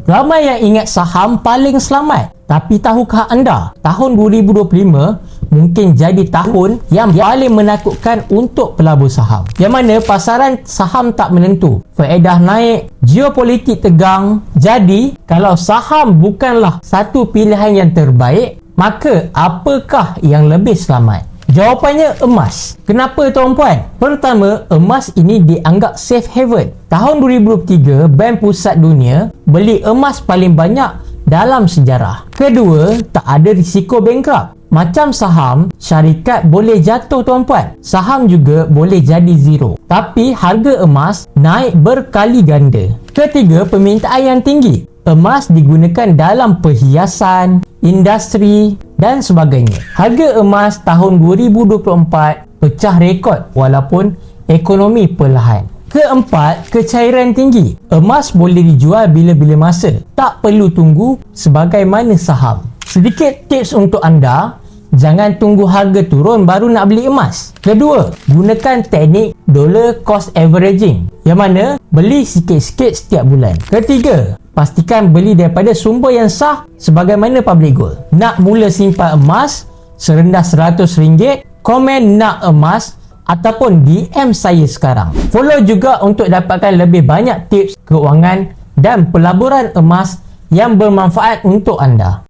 Ramai yang ingat saham paling selamat. Tapi tahukah anda, tahun 2025 mungkin jadi tahun yang paling menakutkan untuk pelabur saham. Yang mana pasaran saham tak menentu, faedah naik, geopolitik tegang. Jadi, kalau saham bukanlah satu pilihan yang terbaik, maka apakah yang lebih selamat? Jawapannya emas. Kenapa tuan-puan? Pertama, emas ini dianggap safe haven. Tahun 2023, Bank Pusat Dunia beli emas paling banyak dalam sejarah. Kedua, tak ada risiko bankrupt. Macam saham, syarikat boleh jatuh tuan-puan. Saham juga boleh jadi zero. Tapi harga emas naik berkali ganda. Ketiga, permintaan yang tinggi. Emas digunakan dalam perhiasan, industri dan sebagainya. Harga emas tahun 2024 pecah rekod walaupun ekonomi perlahan. Keempat, kecairan tinggi. Emas boleh dijual bila-bila masa. Tak perlu tunggu sebagaimana saham. Sedikit tips untuk anda, jangan tunggu harga turun baru nak beli emas. Kedua, gunakan teknik dollar cost averaging, yang mana beli sikit-sikit setiap bulan. Ketiga, pastikan beli daripada sumber yang sah sebagaimana public gold. Nak mula simpan emas serendah RM100, komen nak emas ataupun DM saya sekarang. Follow juga untuk dapatkan lebih banyak tips keuangan dan pelaburan emas yang bermanfaat untuk anda.